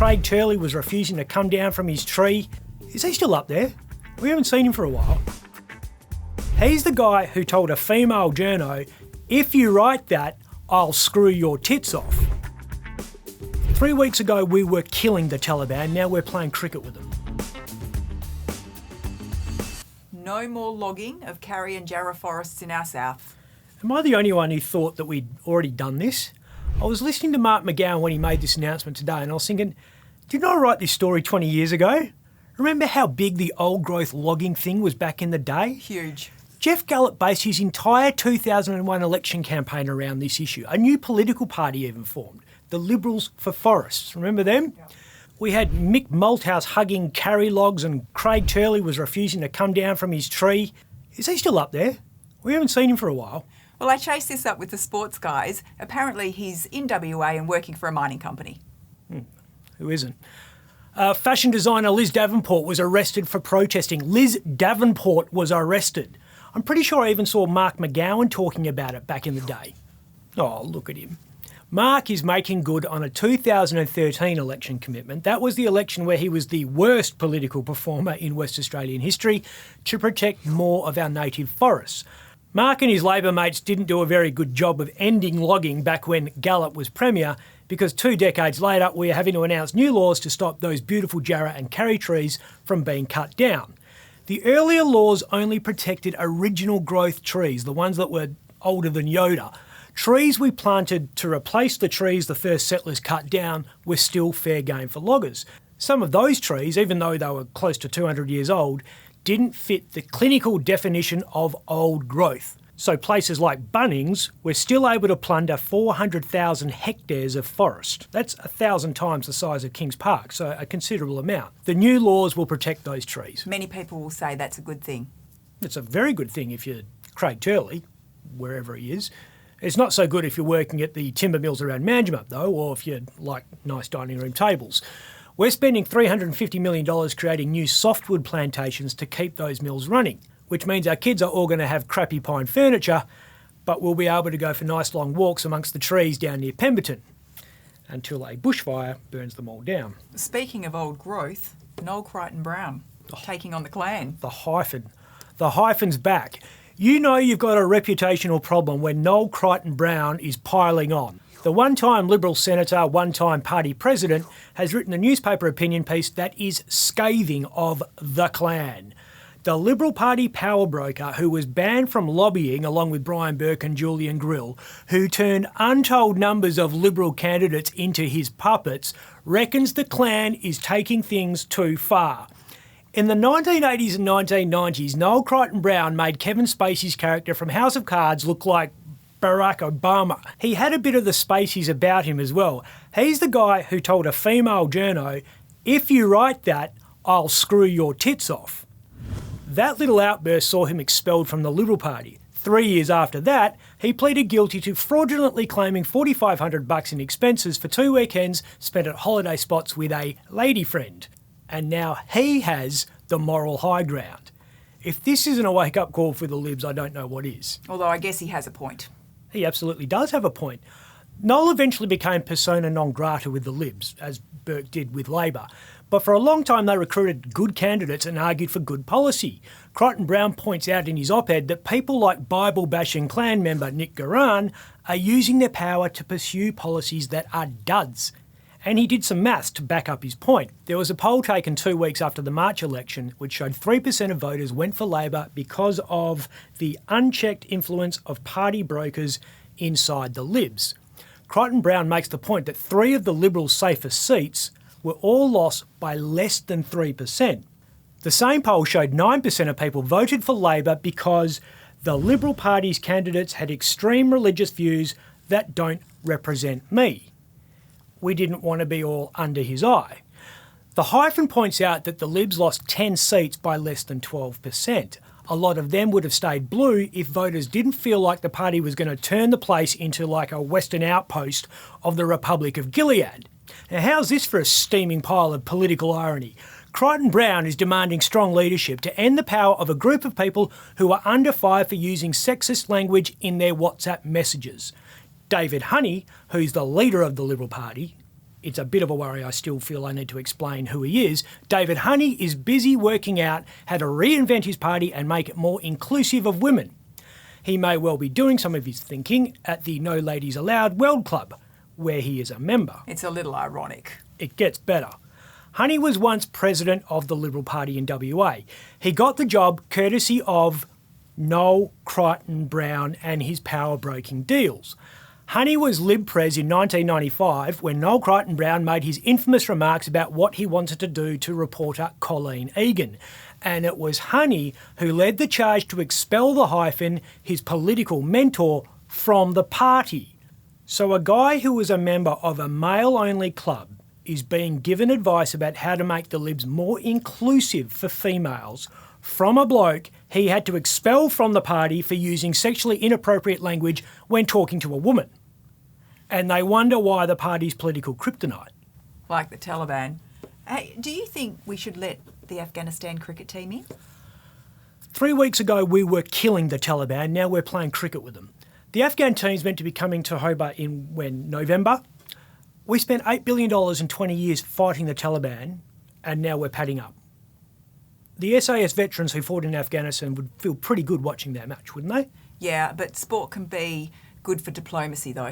Craig Turley was refusing to come down from his tree. Is he still up there? We haven't seen him for a while. He's the guy who told a female journo, "If you write that, I'll screw your tits off." 3 weeks ago we were killing the Taliban, now we're playing cricket with them. No more logging of Karri and Jarrah forests in our south. Am I the only one who thought that we'd already done this? I was listening to Mark McGowan when he made this announcement today and I was thinking, didn't I write this story 20 years ago? Remember how big the old growth logging thing was back in the day? Huge. Jeff Gallop based his entire 2001 election campaign around this issue. A new political party even formed, the Liberals for Forests. Remember them? Yep. We had Mick Malthouse hugging Karri logs and Craig Turley was refusing to come down from his tree. Is he still up there? We haven't seen him for a while. Well, I chased this up with the sports guys. Apparently he's in WA and working for a mining company. Who isn't? Fashion designer Liz Davenport was arrested for protesting. Liz Davenport was arrested. I'm pretty sure I even saw Mark McGowan talking about it back in the day. Oh, look at him. Mark is making good on a 2013 election commitment. That was the election where he was the worst political performer in West Australian history to protect more of our native forests. Mark and his Labor mates didn't do a very good job of ending logging back when Gallop was Premier, because 2 decades later we are having to announce new laws to stop those beautiful Jarrah and Karri trees from being cut down. The earlier laws only protected original growth trees, the ones that were older than Yoda. Trees we planted to replace the trees the first settlers cut down were still fair game for loggers. Some of those trees, even though they were close to 200 years old, didn't fit the clinical definition of old growth. So places like Bunnings were still able to plunder 400,000 hectares of forest. That's 1,000 times the size of Kings Park, so a considerable amount. The new laws will protect those trees. Many people will say that's a good thing. It's a very good thing if you're Craig Turley, wherever he is. It's not so good if you're working at the timber mills around Manjimup though, or if you like nice dining room tables. We're spending $350 million creating new softwood plantations to keep those mills running, which means our kids are all going to have crappy pine furniture, but we'll be able to go for nice long walks amongst the trees down near Pemberton until a bushfire burns them all down. Speaking of old growth, Noel Crichton-Brown taking on the Clan. The hyphen. The hyphen's back. You know you've got a reputational problem when Noel Crichton-Brown is piling on. The one-time Liberal senator, one-time party president, has written a newspaper opinion piece that is scathing of the Clan. The Liberal Party power broker who was banned from lobbying along with Brian Burke and Julian Grill, who turned untold numbers of Liberal candidates into his puppets, reckons the Clan is taking things too far. In the 1980s and 1990s, Noel Crichton-Brown made Kevin Spacey's character from House of Cards look like Barack Obama. He had a bit of the Spaceys about him as well. He's the guy who told a female journo, "If you write that, I'll screw your tits off." That little outburst saw him expelled from the Liberal Party. 3 years after that, he pleaded guilty to fraudulently claiming $4,500 in expenses for 2 weekends spent at holiday spots with a lady friend. And now he has the moral high ground. If this isn't a wake-up call for the Libs, I don't know what is. Although I guess he has a point. He absolutely does have a point. Noel eventually became persona non grata with the Libs, as Burke did with Labor. But for a long time they recruited good candidates and argued for good policy. Crichton-Brown points out in his op-ed that people like Bible-bashing Clan member Nick Garan are using their power to pursue policies that are duds. And he did some maths to back up his point. There was a poll taken 2 weeks after the March election which showed 3% of voters went for Labor because of the unchecked influence of party brokers inside the Libs. Crichton-Brown makes the point that 3 of the Liberals' safest seats were all lost by less than 3%. The same poll showed 9% of people voted for Labor because the Liberal Party's candidates had extreme religious views that don't represent me. We didn't want to be all under his eye. The hyphen points out that the Libs lost 10 seats by less than 12%. A lot of them would have stayed blue if voters didn't feel like the party was going to turn the place into like a western outpost of the Republic of Gilead. Now how's this for a steaming pile of political irony? Crichton-Brown is demanding strong leadership to end the power of a group of people who are under fire for using sexist language in their WhatsApp messages. David Honey, who's the leader of the Liberal Party, it's a bit of a worry. I still feel I need to explain who he is. David Honey is busy working out how to reinvent his party and make it more inclusive of women. He may well be doing some of his thinking at the No Ladies Allowed World Club, where he is a member. It's a little ironic. It gets better. Honey was once president of the Liberal Party in WA. He got the job courtesy of Noel Crichton-Browne and his power-broking deals. Honey was Lib Pres in 1995 when Noel Crichton-Browne made his infamous remarks about what he wanted to do to reporter Colleen Egan. And it was Honey who led the charge to expel the hyphen, his political mentor, from the party. So a guy who was a member of a male-only club is being given advice about how to make the Libs more inclusive for females from a bloke he had to expel from the party for using sexually inappropriate language when talking to a woman. And they wonder why the party's political kryptonite. Like the Taliban. Hey, do you think we should let the Afghanistan cricket team in? 3 weeks ago we were killing the Taliban, now we're playing cricket with them. The Afghan team's meant to be coming to Hobart in November. We spent $8 billion in 20 years fighting the Taliban, and now we're padding up. The SAS veterans who fought in Afghanistan would feel pretty good watching that match, wouldn't they? Yeah, but sport can be good for diplomacy, though.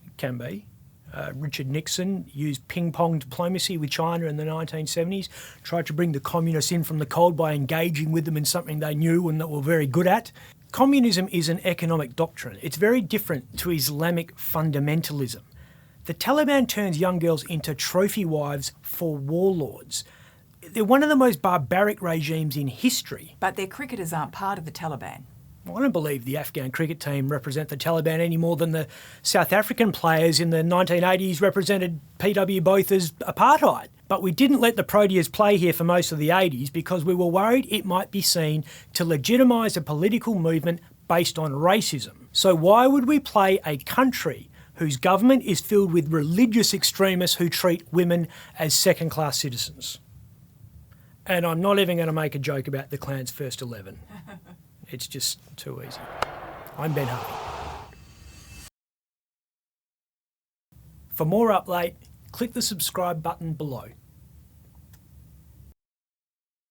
It can be. Richard Nixon used ping-pong diplomacy with China in the 1970s, tried to bring the communists in from the cold by engaging with them in something they knew and that were very good at. Communism is an economic doctrine. It's very different to Islamic fundamentalism. The Taliban turns young girls into trophy wives for warlords. They're one of the most barbaric regimes in history. But their cricketers aren't part of the Taliban. I don't believe the Afghan cricket team represent the Taliban any more than the South African players in the 1980s represented PW Botha's apartheid. But we didn't let the Proteas play here for most of the 80s because we were worried it might be seen to legitimise a political movement based on racism. So why would we play a country whose government is filled with religious extremists who treat women as second-class citizens? And I'm not even going to make a joke about the Klan's first 11. It's just too easy. I'm Ben Harvey. For more update, click the subscribe button below.